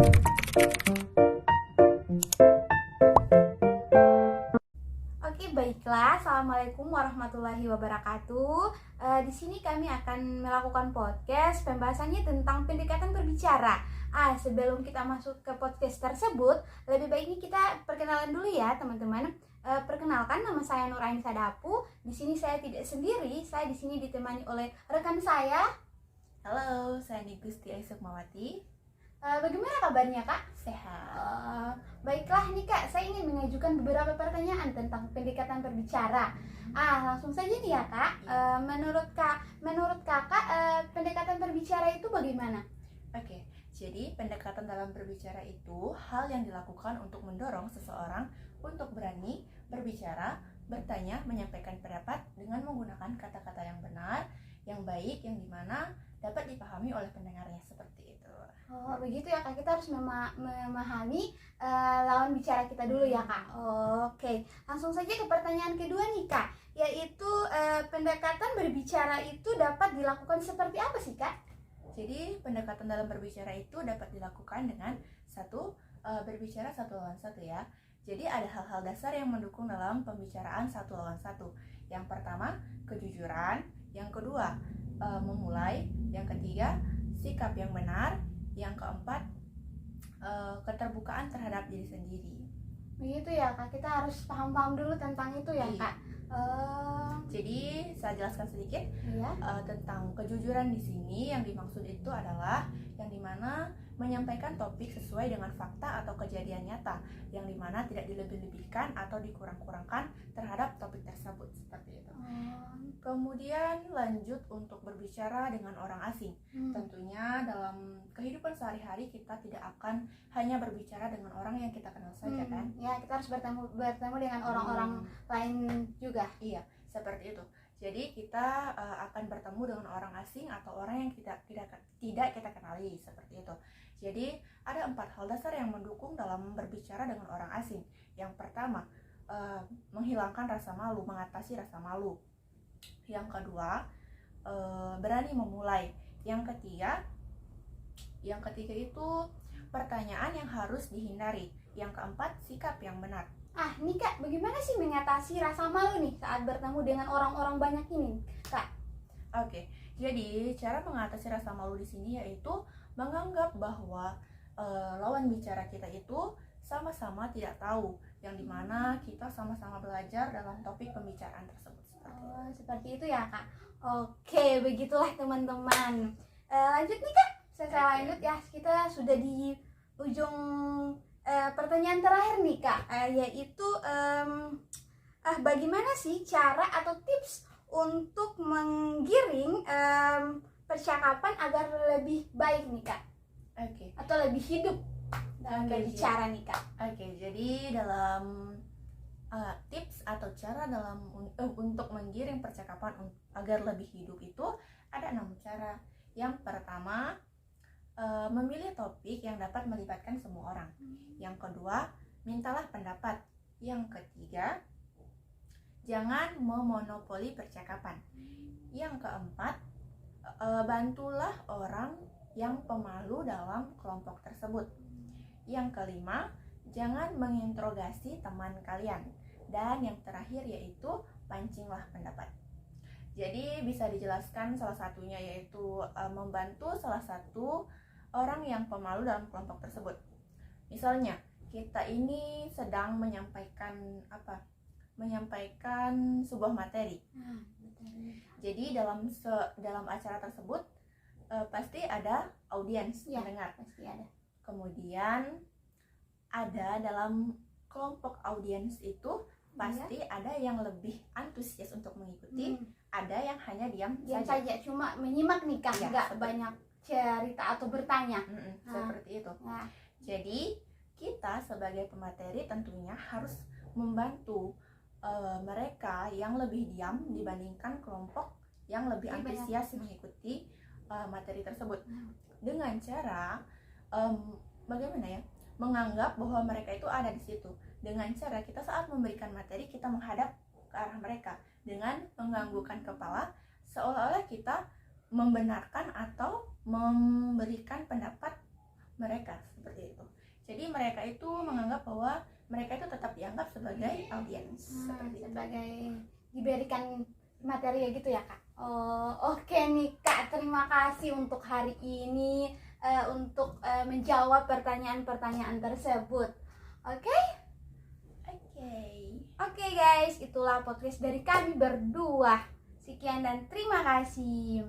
Oke, baiklah. Assalamualaikum warahmatullahi wabarakatuh. Di sini kami akan melakukan podcast. Pembahasannya tentang pendekatan berbicara. Sebelum kita masuk ke podcast tersebut, lebih baiknya kita perkenalan dulu ya, teman-teman. Perkenalkan, nama saya Nuraini Sadapu. Di sini saya tidak sendiri. Saya di sini ditemani oleh rekan saya. Halo, saya Gusti Sukmawati. Bagaimana kabarnya, Kak? Sehat. Baiklah nih Kak, saya ingin mengajukan beberapa pertanyaan tentang pendekatan berbicara. Langsung saja nih ya Kak. Menurut Kakak, pendekatan berbicara itu bagaimana? Oke, jadi pendekatan dalam berbicara itu hal yang dilakukan untuk mendorong seseorang untuk berani berbicara, bertanya, menyampaikan pendapat dengan menggunakan kata-kata yang benar, yang baik, yang dimana dapat dipahami oleh pendengarnya, seperti itu. Oh begitu ya Kak, kita harus memahami lawan bicara kita dulu ya Kak. Oke, langsung saja ke pertanyaan kedua nih Kak, yaitu pendekatan berbicara itu dapat dilakukan seperti apa sih Kak? Jadi pendekatan dalam berbicara itu dapat dilakukan dengan berbicara satu lawan satu ya. Jadi ada hal-hal dasar yang mendukung dalam pembicaraan satu lawan satu. Yang pertama, kejujuran. Yang kedua, memulai. Yang ketiga, sikap yang benar. Yang keempat, keterbukaan terhadap diri sendiri. Begitu ya Kak, kita harus paham-paham dulu tentang itu ya Kak. Jadi saya jelaskan sedikit Iya. tentang kejujuran di sini. Yang dimaksud itu adalah yang dimana menyampaikan topik sesuai dengan fakta atau kejadian nyata, yang dimana tidak dilebih-lebihkan atau dikurang-kurangkan terhadap topik tersebut, seperti itu. Kemudian lanjut untuk berbicara dengan orang asing. Tentunya dalam kehidupan sehari-hari kita tidak akan hanya berbicara dengan orang yang kita kenal saja kan? Ya, kita harus bertemu dengan orang-orang lain juga. Iya, seperti itu. Jadi kita akan bertemu dengan orang asing atau orang yang tidak kita kenali, seperti itu. Jadi ada 4 hal dasar yang mendukung dalam berbicara dengan orang asing. Yang pertama, menghilangkan rasa malu, mengatasi rasa malu. Yang kedua, berani memulai. Yang ketiga itu pertanyaan yang harus dihindari. Yang keempat, sikap yang benar. Nih Kak, bagaimana sih mengatasi rasa malu nih saat bertemu dengan orang-orang banyak ini, Kak? Oke, jadi cara mengatasi rasa malu di sini yaitu menganggap bahwa lawan bicara kita itu sama-sama tidak tahu, yang dimana kita sama-sama belajar dalam topik pembicaraan tersebut. Seperti itu ya Kak. Oke, begitulah teman-teman. Lanjut nih Kak, saya lanjut ya. Kita sudah di ujung pertanyaan terakhir nih Kak, yaitu bagaimana sih cara atau tips untuk menggiring percakapan agar lebih baik nih Kak? Oke. Atau lebih hidup dalam berbicara nih Kak. Oke, jadi dalam tips atau cara dalam untuk menggiring percakapan agar lebih hidup itu ada 6 cara. Yang pertama, memilih topik yang dapat melibatkan semua orang. Yang kedua, mintalah pendapat. Yang ketiga, jangan memonopoli percakapan. Yang keempat, bantulah orang yang pemalu dalam kelompok tersebut. Yang kelima, jangan menginterogasi teman kalian. Dan yang terakhir yaitu pancinglah pendapat. Jadi bisa dijelaskan salah satunya yaitu membantu salah satu orang yang pemalu dalam kelompok tersebut. Misalnya kita ini sedang menyampaikan sebuah materi. Jadi dalam acara tersebut pasti ada audiens pendengar. Pasti ada. Kemudian ada dalam kelompok audiens itu pasti ada yang lebih antusias untuk mengikuti, ada yang hanya diam saja, cuma menyimak nih Kak, nggak banyak cerita atau bertanya. Seperti itu. Jadi kita sebagai pemateri tentunya harus membantu mereka yang lebih diam dibandingkan kelompok yang lebih antusias mengikuti materi tersebut, dengan cara bagaimana ya, menganggap bahwa mereka itu ada di situ. Dengan cara kita saat memberikan materi, kita menghadap ke arah mereka dengan menganggukkan kepala, seolah-olah kita membenarkan atau memberikan pendapat mereka seperti itu. Jadi mereka itu menganggap bahwa mereka itu tetap dianggap sebagai audiens seperti itu. Sebagai diberikan materi ya gitu ya Kak. Oh, oke nih Kak, terima kasih untuk hari ini untuk menjawab pertanyaan-pertanyaan tersebut. Oke? Oke guys, itulah podcast dari kami berdua. Sekian dan terima kasih.